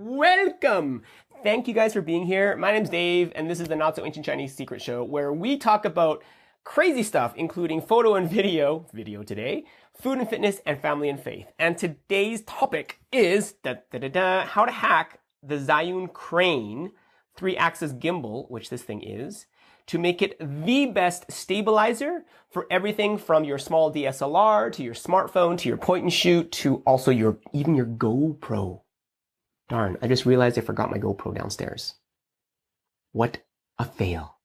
welcome! Thank you guys for being here. My name's Dave, and this is the Not So Ancient Chinese Secret Show, where we talk about crazy stuff, including photo and video today, food and fitness, and family and faith. And today's topic is how to hack the Zhiyun Crane 3-axis gimbal, which this thing is, to make it the best stabilizer for everything from your small DSLR to your smartphone to your point and shoot to also even your GoPro. Darn, I just realized I forgot my GoPro downstairs. What a fail.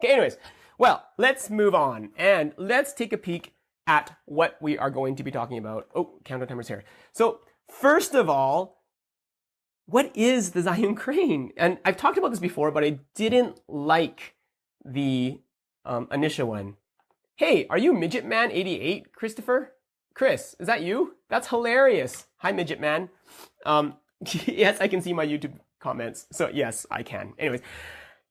Okay, anyways, well, let's move on and let's take a peek at what we are going to be talking about. Oh, countdown timer's here. So first of all, what is the Zhiyun Crane? And I've talked about this before, but I didn't like the initial one. Hey, are you Midget Man 88, Christopher? Chris, is that you? That's hilarious. Hi, Midget Man. Yes, I can see my YouTube comments. So yes, I can. Anyways,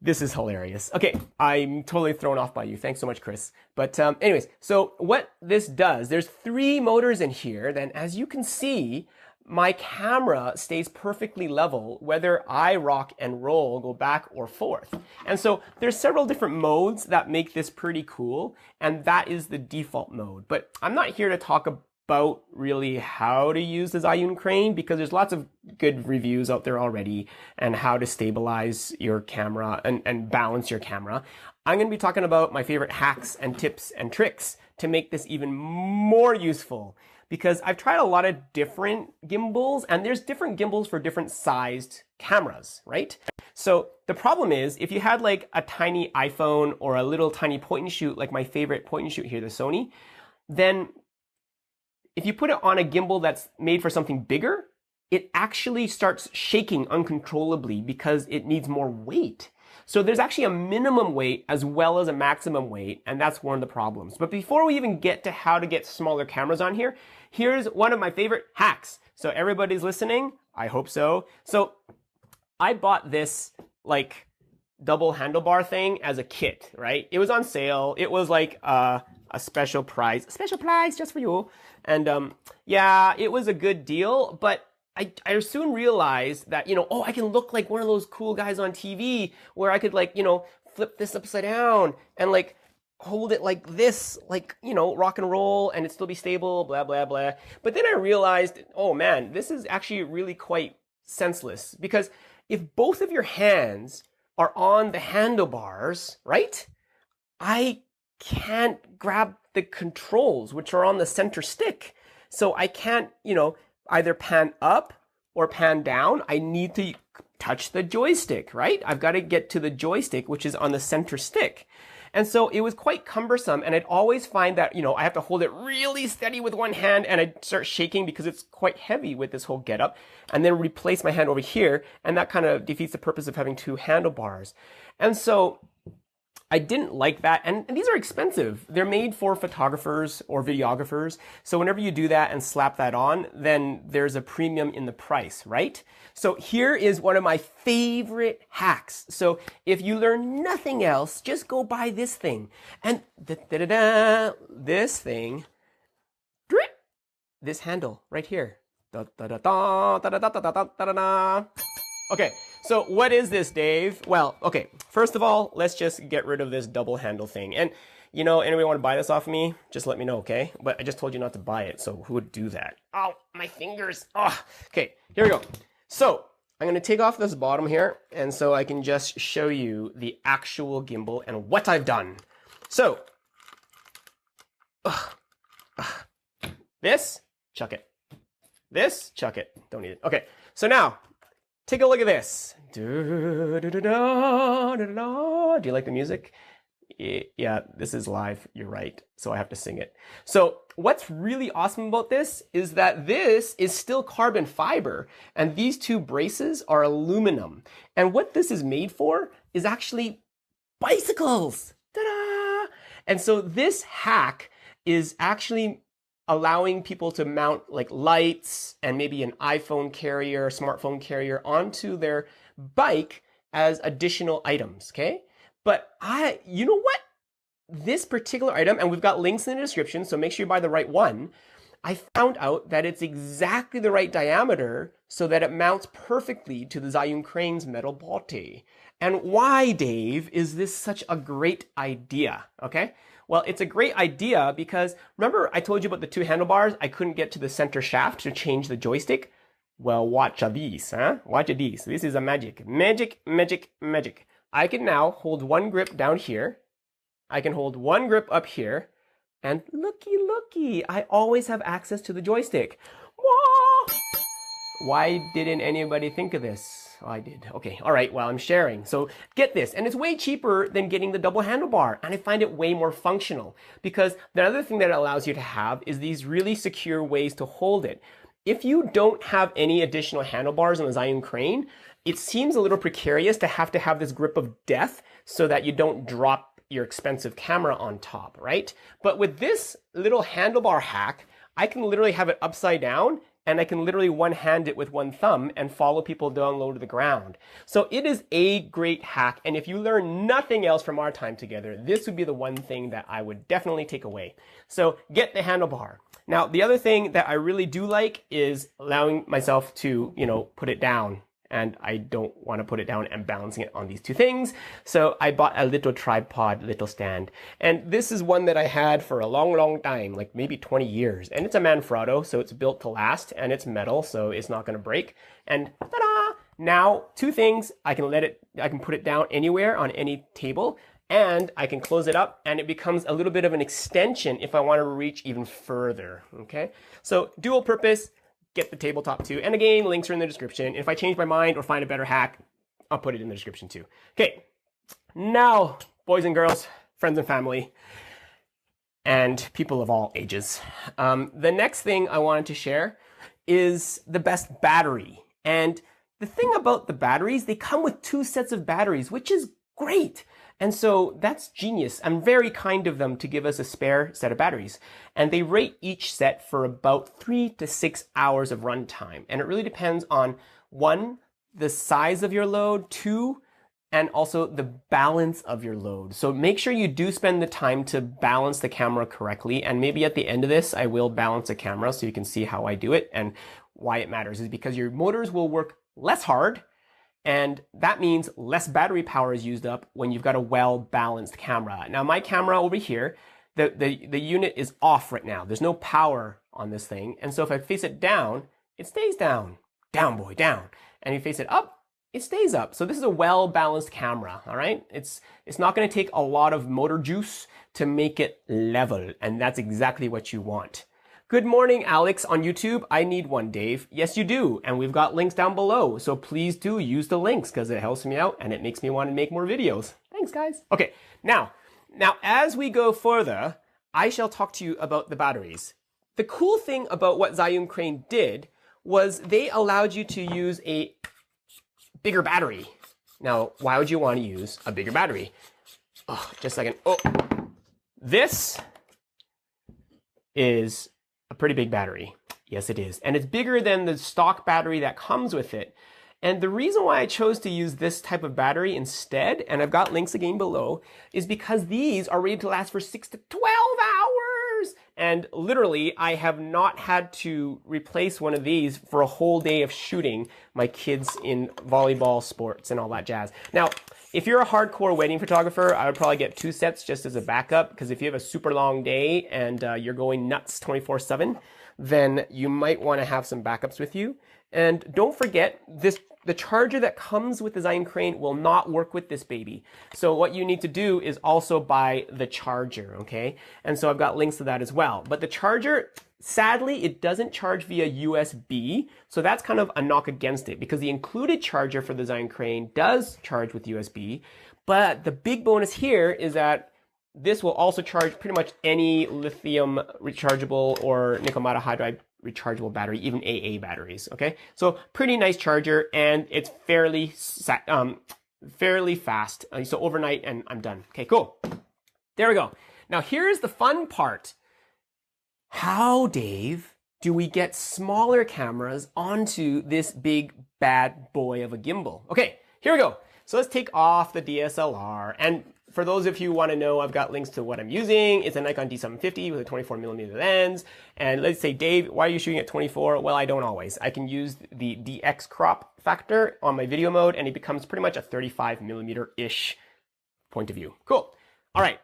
this is hilarious. Okay, I'm totally thrown off by you. Thanks so much, Chris. But anyways, so what this does, there's 3 motors in here. Then as you can see, my camera stays perfectly level whether I rock and roll, go back or forth. And so there's several different modes that make this pretty cool, and that is the default mode. But I'm not here to talk about really how to use the Zhiyun Crane because there's lots of good reviews out there already and how to stabilize your camera and balance your camera. I'm going to be talking about my favorite hacks and tips and tricks to make this even more useful. Because I've tried a lot of different gimbals, and there's different gimbals for different sized cameras, right? So the problem is, if you had like a tiny iPhone or a little tiny point and shoot, like my favorite point and shoot here, the Sony, then if you put it on a gimbal that's made for something bigger, it actually starts shaking uncontrollably because it needs more weight. So there's actually a minimum weight as well as a maximum weight, and that's one of the problems. But before we even get to how to get smaller cameras on here, here's one of my favorite hacks. So everybody's listening? I hope so. So I bought this like double handlebar thing as a kit, right? It was on sale. It was like a special price just for you. And yeah, it was a good deal, but I soon realized that, oh, I can look like one of those cool guys on TV where I could like, flip this upside down and like hold it like this, like, rock and roll and it still be stable, blah, blah, blah. But then I realized, oh man, this is actually really quite senseless because if both of your hands are on the handlebars, right? I can't grab the controls, which are on the center stick. So I can't, either pan up or pan down. I need to touch the joystick, right? I've got to get to the joystick, which is on the center stick. And so it was quite cumbersome, and I'd always find that, I have to hold it really steady with one hand, and I'd start shaking because it's quite heavy with this whole getup, and then replace my hand over here, and that kind of defeats the purpose of having 2 handlebars. And so I didn't like that, and these are expensive. They're made for photographers or videographers, so whenever you do that and slap that on, then there's a premium in the price, right? So here is one of my favorite hacks. So if you learn nothing else, just go buy this thing. And this thing, this handle right here. Okay, so what is this, Dave? Well, okay, first of all, let's just get rid of this double handle thing. And, anybody want to buy this off of me? Just let me know, okay? But I just told you not to buy it, so who would do that? Oh, my fingers. Oh, okay, here we go. So I'm going to take off this bottom here, and so I can just show you the actual gimbal and what I've done. So, this, chuck it. This, chuck it. Don't need it. Okay, so now, take a look at this. Do you like the music? Yeah, this is live. You're right. So I have to sing it. So what's really awesome about this is that this is still carbon fiber and these 2 braces are aluminum. And what this is made for is actually bicycles. Ta-da! And so this hack is actually allowing people to mount like lights and maybe an iPhone carrier, smartphone carrier onto their bike as additional items, okay? But you know what? This particular item, and we've got links in the description, so make sure you buy the right one. I found out that it's exactly the right diameter so that it mounts perfectly to the Zhiyun Crane's metal botte. And why, Dave, is this such a great idea? Okay, well, it's a great idea because remember I told you about the two handlebars? I couldn't get to the center shaft to change the joystick. Well, watch this, huh? Watch this. This is a magic. Magic, magic, magic. I can now hold one grip down here. I can hold one grip up here. And looky, looky, I always have access to the joystick. Whoa! Why didn't anybody think of this? Oh, I did. Okay, all right, well, I'm sharing. So get this, and it's way cheaper than getting the double handlebar, and I find it way more functional because the other thing that it allows you to have is these really secure ways to hold it. If you don't have any additional handlebars on the Zhiyun Crane, it seems a little precarious to have this grip of death so that you don't drop your expensive camera on top, right? But with this little handlebar hack, I can literally have it upside down and I can literally one-hand it with one thumb and follow people down low to the ground. So it is a great hack, and if you learn nothing else from our time together, this would be the one thing that I would definitely take away. So get the handlebar. Now, the other thing that I really do like is allowing myself to, put it down. And I don't want to put it down and balancing it on these two things. So I bought a little tripod, little stand. And this is one that I had for a long, long time, like maybe 20 years. And it's a Manfrotto, so it's built to last, and it's metal, so it's not going to break. And ta-da! Now, two things. I can put it down anywhere on any table, and I can close it up, and it becomes a little bit of an extension if I want to reach even further, okay? So dual purpose. Get the tabletop too. And again, links are in the description. If I change my mind or find a better hack, I'll put it in the description too. Okay, now, boys and girls, friends and family, and people of all ages. The next thing I wanted to share is the best battery. And the thing about the batteries, they come with two sets of batteries, which is great. And so that's genius. I'm very kind of them to give us a spare set of batteries. And they rate each set for about 3 to 6 hours of runtime. And it really depends on, one, the size of your load, two, and also the balance of your load. So make sure you do spend the time to balance the camera correctly. And maybe at the end of this, I will balance the camera so you can see how I do it. And why it matters is because your motors will work less hard, and that means less battery power is used up when you've got a well-balanced camera. Now my camera over here, the unit is off right now. There's no power on this thing. And so if I face it down, it stays down. Down, boy, down. And if you face it up, it stays up. So this is a well-balanced camera, all right? It's not gonna take a lot of motor juice to make it level, and that's exactly what you want. Good morning, Alex on YouTube. I need one, Dave. Yes, you do. And we've got links down below. So please do use the links because it helps me out and it makes me want to make more videos. Thanks, guys. Okay, now as we go further, I shall talk to you about the batteries. The cool thing about what Zhiyun Crane did was they allowed you to use a bigger battery. Now, why would you want to use a bigger battery? Oh, just a second. Oh, this is a pretty big battery. Yes, it is. And it's bigger than the stock battery that comes with it. And the reason why I chose to use this type of battery instead, and I've got links again below, is because these are rated to last for 6 to 12 hours. And literally, I have not had to replace one of these for a whole day of shooting my kids in volleyball sports and all that jazz. Now, if you're a hardcore wedding photographer, I would probably get 2 sets just as a backup, because if you have a super long day and you're going nuts 24/7, then you might want to have some backups with you. And don't forget, the charger that comes with the Zhiyun Crane will not work with this baby. So what you need to do is also buy the charger, okay? And so I've got links to that as well. But the charger, sadly, it doesn't charge via USB, so that's kind of a knock against it, because the included charger for the Zhiyun Crane does charge with USB, but the big bonus here is that this will also charge pretty much any lithium rechargeable or nickel metal hydride rechargeable battery, even AA batteries, okay? So pretty nice charger, and it's fairly fast. So overnight, and I'm done. Okay, cool. There we go. Now here's the fun part. How, Dave, do we get smaller cameras onto this big bad boy of a gimbal? Okay, here we go. So let's take off the DSLR. And for those of you who want to know, I've got links to what I'm using. It's a Nikon D750 with a 24mm lens. And let's say, Dave, why are you shooting at 24? Well, I don't always. I can use the DX crop factor on my video mode, and it becomes pretty much a 35mm-ish point of view. Cool. All right.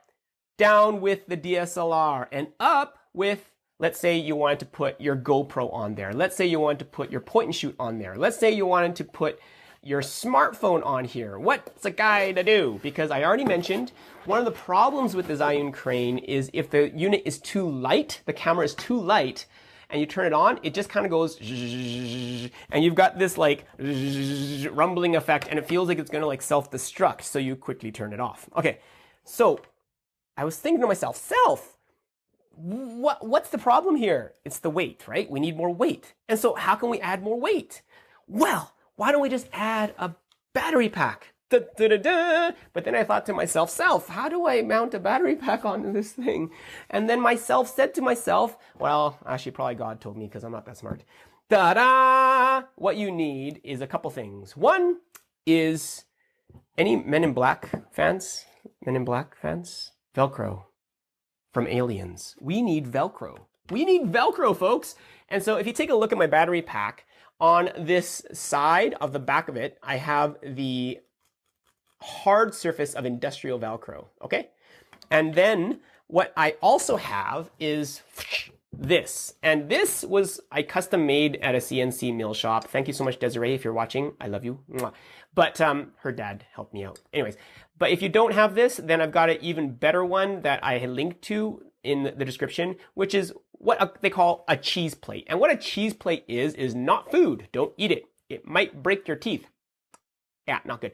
Down with the DSLR and up with, let's say you wanted to put your GoPro on there. Let's say you wanted to put your point and shoot on there. Let's say you wanted to put your smartphone on here. What's a guy to do? Because I already mentioned, one of the problems with the Zhiyun Crane is if the unit is too light, the camera is too light, and you turn it on, it just kind of goes, and you've got this like rumbling effect, and it feels like it's gonna like self-destruct, so you quickly turn it off. Okay, so I was thinking to myself, what's the problem here? It's the weight, right? We need more weight. And so how can we add more weight? Well, why don't we just add a battery pack? But then I thought to myself, how do I mount a battery pack onto this thing? And then myself said to myself, well, actually probably God told me because I'm not that smart. Ta-da! What you need is a couple things. One is, any Men in Black fans? Men in Black fans? Velcro from Aliens. We need Velcro. We need Velcro, folks. And so if you take a look at my battery pack, on this side of the back of it, I have the hard surface of industrial Velcro, okay? And then what I also have is this. And this was, I custom made at a CNC mill shop. Thank you so much, Desiree, if you're watching. I love you. But her dad helped me out. Anyways, but if you don't have this, then I've got an even better one that I linked to in the description, which is what they call a cheese plate. And what a cheese plate is not food. Don't eat it. It might break your teeth. Yeah, not good.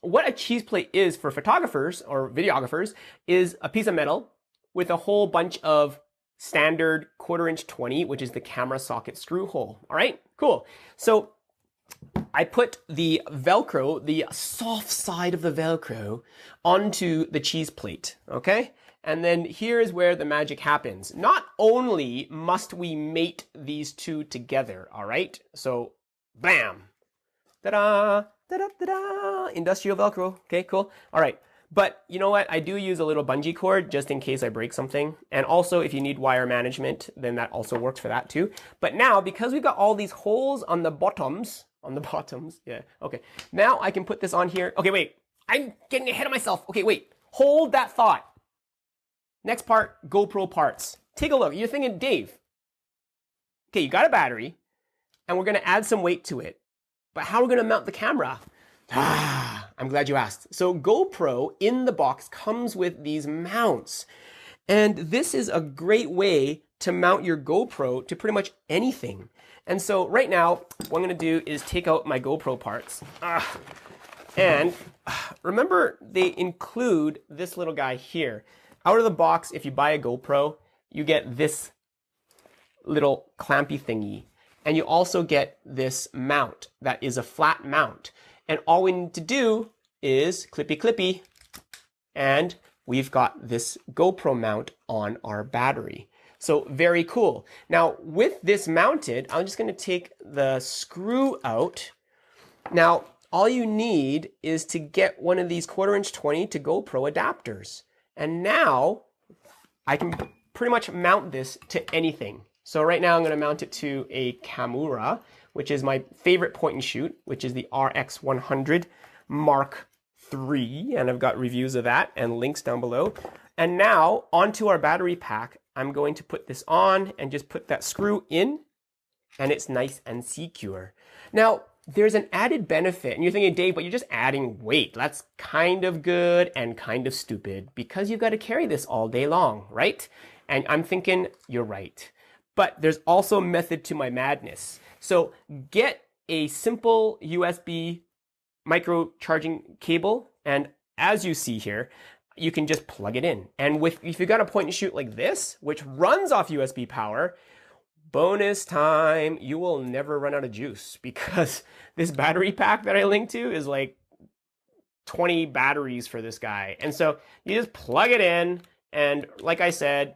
What a cheese plate is for photographers or videographers is a piece of metal with a whole bunch of standard 1/4" 20, which is the camera socket screw hole. All right, cool. So I put the Velcro, the soft side of the Velcro, onto the cheese plate, okay? And then here's where the magic happens. Not only must we mate these two together, all right? So, bam, ta-da, ta-da, ta-da, industrial Velcro. Okay, cool. All right, but you know what? I do use a little bungee cord just in case I break something. And also, if you need wire management, then that also works for that too. But now, because we've got all these holes on the bottoms, yeah, okay. Now I can put this on here. Okay, wait, I'm getting ahead of myself. Okay, wait, hold that thought. Next part, GoPro parts. Take a look. You're thinking, Dave, okay, you got a battery, and we're gonna add some weight to it. But how are we gonna mount the camera? I'm glad you asked. So GoPro in the box comes with these mounts. And this is a great way to mount your GoPro to pretty much anything. And so right now, what I'm gonna do is take out my GoPro parts. And remember, they include this little guy here. Out of the box, if you buy a GoPro, you get this little clampy thingy. And you also get this mount that is a flat mount. And all we need to do is clippy clippy, and we've got this GoPro mount on our battery. So very cool. Now with this mounted, I'm just gonna take the screw out. Now, all you need is to get one of these 1/4" 20 to GoPro adapters. And now I can pretty much mount this to anything. So right now I'm gonna mount it to a camera, which is my favorite point and shoot, which is the RX100 Mark III. And I've got reviews of that and links down below. And now onto our battery pack, I'm going to put this on and just put that screw in, and it's nice and secure. Now, there's an added benefit, and you're thinking, Dave, but you're just adding weight. That's kind of good and kind of stupid because you've got to carry this all day long, right? And I'm thinking, you're right. But there's also a method to my madness. So get a simple USB micro charging cable, and as you see here, you can just plug it in. And if you've got a point and shoot like this, which runs off USB power, bonus time, you will never run out of juice because this battery pack that I linked to is like 20 batteries for this guy. And so you just plug it in, and like I said,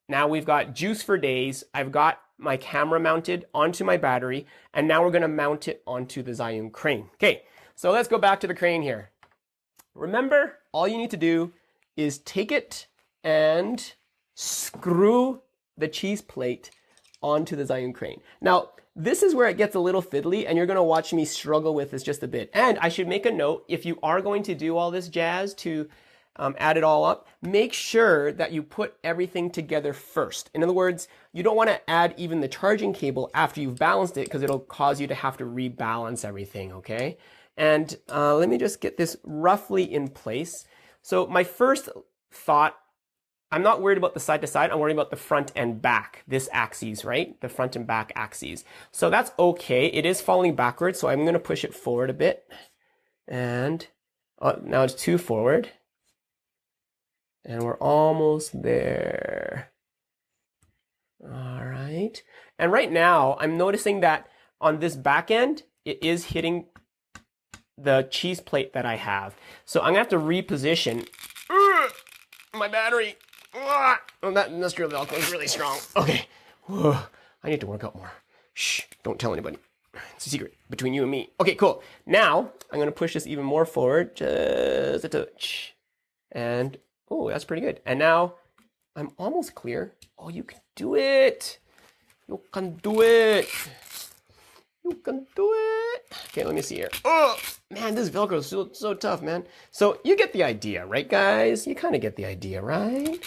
now we've got juice for days. I've got my camera mounted onto my battery, and now we're gonna mount it onto the Zhiyun Crane. Okay, so let's go back to the crane here. Remember all you need to do is take it and screw the cheese plate onto the Zhiyun Crane. Now, this is where it gets a little fiddly, and you're gonna watch me struggle with this just a bit. And I should make a note, if you are going to do all this jazz to add it all up, make sure that you put everything together first. In other words, you don't wanna add even the charging cable after you've balanced it, because it'll cause you to have to rebalance everything, okay? And let me just get this roughly in place. So my first thought, I'm not worried about the side to side, I'm worried about the front and back, this axes, right? The front and back axes. So that's okay, it is falling backwards, so I'm gonna push it forward a bit. And now it's 2 forward. And we're almost there. All right. And right now, I'm noticing that on this back end, it is hitting the cheese plate that I have. So I'm gonna have to reposition my battery. Oh, that industrial Velcro is really strong. Okay. I need to work out more. Shh, don't tell anybody. It's a secret between you and me. Okay, cool. Now, I'm gonna push this even more forward, just a touch. And oh, that's pretty good. And now I'm almost clear. Oh, you can do it. You can do it. You can do it. Okay, let me see here. Oh, man, this Velcro is so tough, man. So you get the idea, right, guys? You kind of get the idea, right?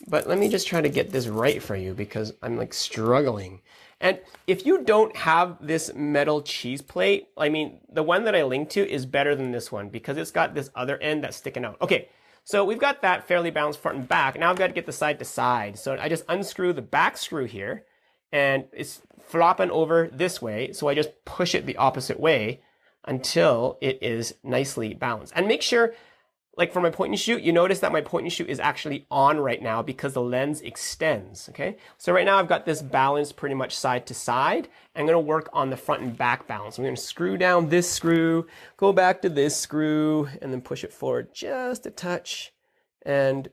But let me just try to get this right for you because I'm like struggling. And if you don't have this metal cheese plate, I mean, the one that I linked to is better than this one because it's got this other end that's sticking out. Okay. So we've got that fairly balanced front and back. Now I've got to get the side to side. So I just unscrew the back screw here and it's flopping over this way. So I just push it the opposite way until it is nicely balanced. And make sure, like for my point and shoot, you notice that my point and shoot is actually on right now because the lens extends, okay? So right now I've got this balanced pretty much side to side. I'm gonna work on the front and back balance. I'm gonna screw down this screw, go back to this screw, and then push it forward just a touch. And,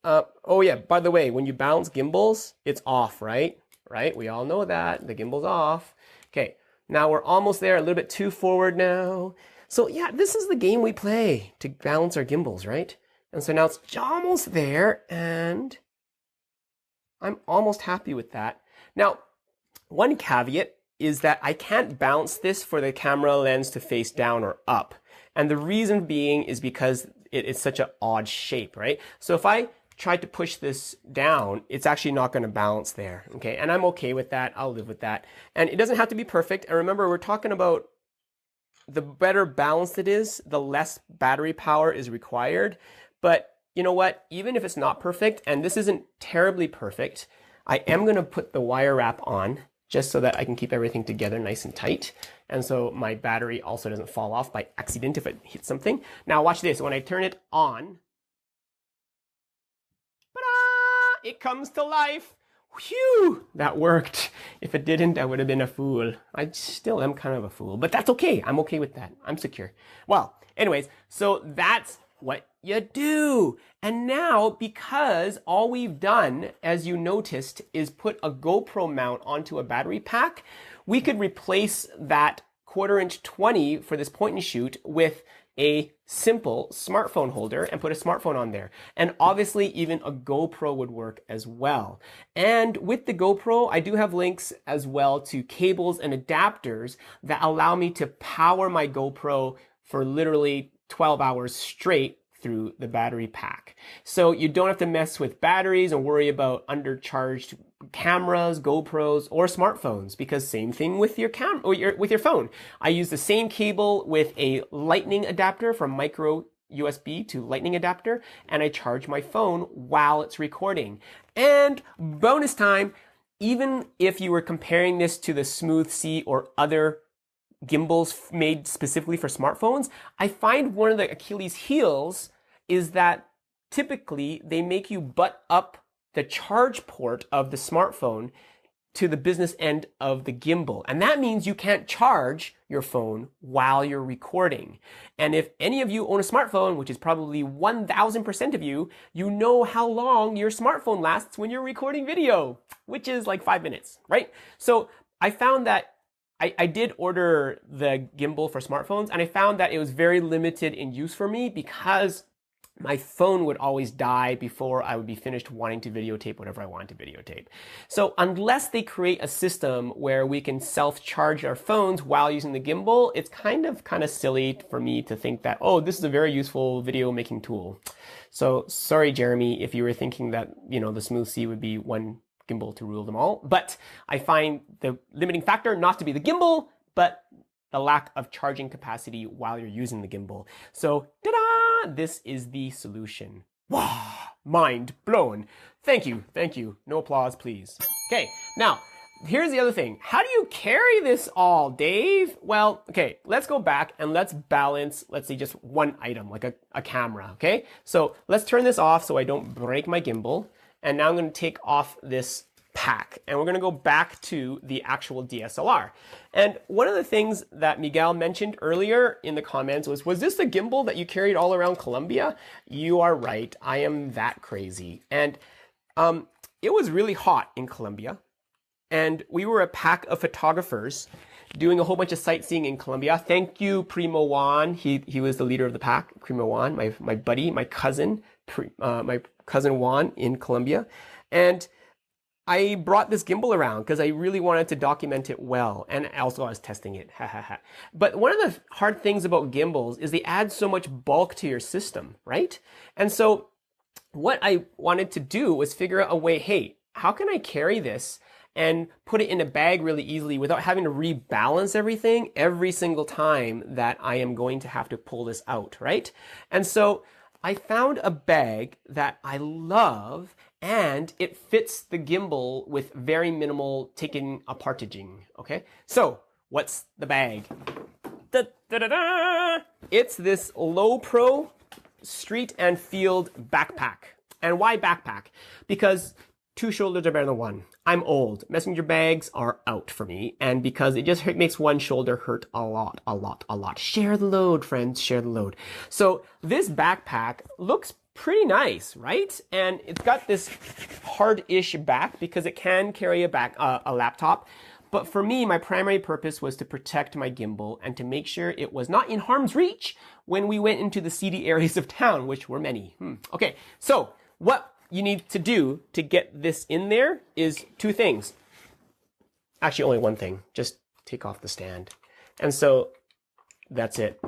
oh yeah, by the way, when you balance gimbals, it's off, right? Right, we all know that, the gimbal's off. Okay, now we're almost there, a little bit too forward now. So yeah, this is the game we play to balance our gimbals, right? And so now it's almost there, and I'm almost happy with that. Now, one caveat is that I can't balance this for the camera lens to face down or up. And the reason being is because it is such an odd shape, right? So if I tried to push this down, it's actually not going to balance there, okay? And I'm okay with that, I'll live with that. And it doesn't have to be perfect. And remember, we're talking about the better balanced it is, the less battery power is required. But you know what? Even if it's not perfect, and this isn't terribly perfect, I am going to put the wire wrap on just so that I can keep everything together nice and tight. And so my battery also doesn't fall off by accident if it hits something. Now watch this. When I turn it on, it comes to life. Whew, that worked. If it didn't, I would have been a fool. I still am kind of a fool, but that's okay. I'm okay with that. I'm secure. Well, anyways, so that's what you do. And now, because all we've done, as you noticed, is put a GoPro mount onto a battery pack, we could replace that 1/4" 20 for this point and shoot with a simple smartphone holder and put a smartphone on there. And obviously even a GoPro would work as well. And with the GoPro, I do have links as well to cables and adapters that allow me to power my GoPro for literally 12 hours straight through the battery pack. So you don't have to mess with batteries and worry about undercharged cameras, GoPros, or smartphones, because same thing with your with your phone. I use the same cable with a lightning adapter from micro USB to lightning adapter, and I charge my phone while it's recording. And bonus time, even if you were comparing this to the Smooth C or other gimbals made specifically for smartphones, I find one of the Achilles heels is that typically they make you butt up the charge port of the smartphone to the business end of the gimbal. And that means you can't charge your phone while you're recording. And if any of you own a smartphone, which is probably 1000% of you, you know how long your smartphone lasts when you're recording video, which is like 5 minutes, right? So I found that I did order the gimbal for smartphones, and I found that it was very limited in use for me because my phone would always die before I would be finished wanting to videotape whatever I wanted to videotape. So unless they create a system where we can self-charge our phones while using the gimbal, it's kind of silly for me to think that, oh, this is a very useful video making tool. So sorry, Jeremy, if you were thinking that, the Smooth C would be one gimbal to rule them all. But I find the limiting factor not to be the gimbal, but the lack of charging capacity while you're using the gimbal. So, ta-da! This is the solution. Wow! Mind blown. Thank you. No applause, please. Okay, now, here's the other thing. How do you carry this all, Dave? Well, okay, let's go back and let's balance, let's say just one item, like a camera, okay? So let's turn this off so I don't break my gimbal. And now I'm gonna take off this pack and we're gonna go back to the actual DSLR. And one of the things that Miguel mentioned earlier in the comments was this the gimbal that you carried all around Colombia? You are right, I am that crazy. And it was really hot in Colombia. And we were a pack of photographers doing a whole bunch of sightseeing in Colombia. Thank you, Primo Juan. He was the leader of the pack, Primo Juan, my buddy, my cousin Juan in Colombia. And I brought this gimbal around because I really wanted to document it well. And also I was testing it, But one of the hard things about gimbals is they add so much bulk to your system, right? And so what I wanted to do was figure out a way, hey, how can I carry this and put it in a bag really easily without having to rebalance everything every single time that I am going to have to pull this out, right? And so I found a bag that I love and it fits the gimbal with very minimal taking apartaging, okay? So what's the bag? Da-da-da-da! It's this Low Pro Street and Field backpack. And why backpack? Because two shoulders are better than one. I'm old. Messenger bags are out for me. And because it just makes one shoulder hurt a lot. Share the load, friends. Share the load. So this backpack looks pretty nice, right? And it's got this hard-ish back because it can carry a laptop. But for me, my primary purpose was to protect my gimbal and to make sure it was not in harm's reach when we went into the seedy areas of town, which were many. Okay, so what you need to do to get this in there is two things. Actually, only one thing. Just take off the stand. And so that's it.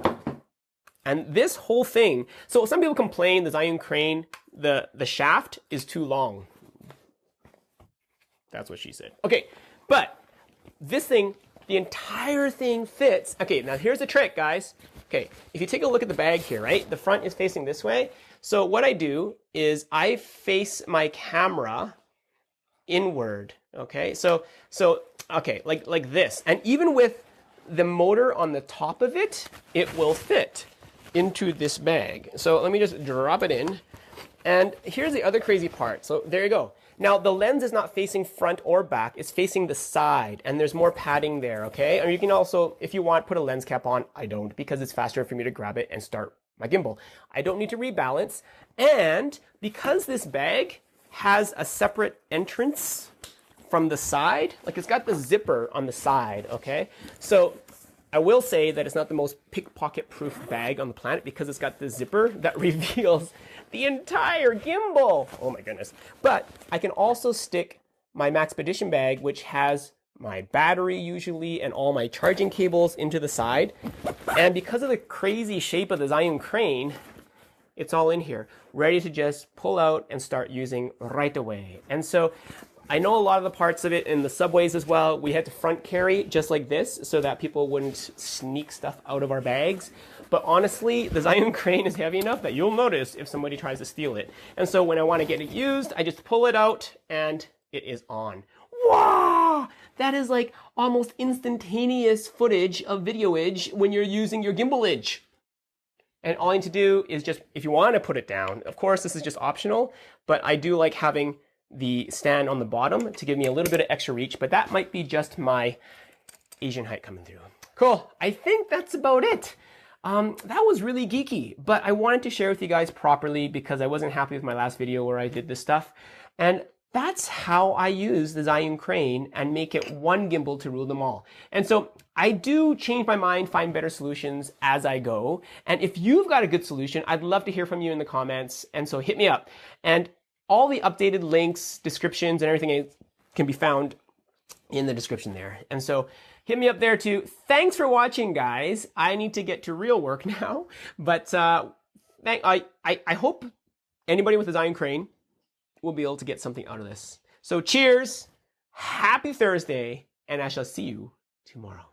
And this whole thing, so some people complain the Zhiyun Crane, the shaft is too long. That's what she said. Okay, but this thing, the entire thing fits. Okay, now here's the trick, guys. Okay, if you take a look at the bag here, right? The front is facing this way. So what I do is I face my camera inward, okay? So okay, like this. And even with the motor on the top of it, it will fit into this bag. So let me just drop it in. And here's the other crazy part. So there you go. Now the lens is not facing front or back, it's facing the side and there's more padding there, okay? Or you can also, if you want, put a lens cap on. I don't because it's faster for me to grab it and start my gimbal. I don't need to rebalance. And because this bag has a separate entrance from the side, like it's got the zipper on the side, okay? So I will say that it's not the most pickpocket proof bag on the planet because it's got the zipper that reveals the entire gimbal. Oh my goodness. But I can also stick my Maxpedition bag, which has my battery usually and all my charging cables into the side. And because of the crazy shape of the Zhiyun Crane, it's all in here, ready to just pull out and start using right away. And so I know a lot of the parts of it in the subways as well, we had to front carry just like this so that people wouldn't sneak stuff out of our bags. But honestly, the Zhiyun Crane is heavy enough that you'll notice if somebody tries to steal it. And so when I want to get it used, I just pull it out and it is on. Wow! That is like almost instantaneous footage of videoage when you're using your gimbalage. And all you need to do is just, if you want to put it down, of course this is just optional, but I do like having the stand on the bottom to give me a little bit of extra reach, but that might be just my Asian height coming through. Cool, I think that's about it. That was really geeky, but I wanted to share with you guys properly because I wasn't happy with my last video where I did this stuff. And That's how I use the Zhiyun Crane and make it one gimbal to rule them all. And so I do change my mind, find better solutions as I go. And if you've got a good solution, I'd love to hear from you in the comments. And so hit me up. And all the updated links, descriptions, and everything can be found in the description there. And so hit me up there too. Thanks for watching, guys. I need to get to real work now. But I hope anybody with a Zhiyun Crane will be able to get something out of this. So cheers, happy Thursday, and I shall see you tomorrow.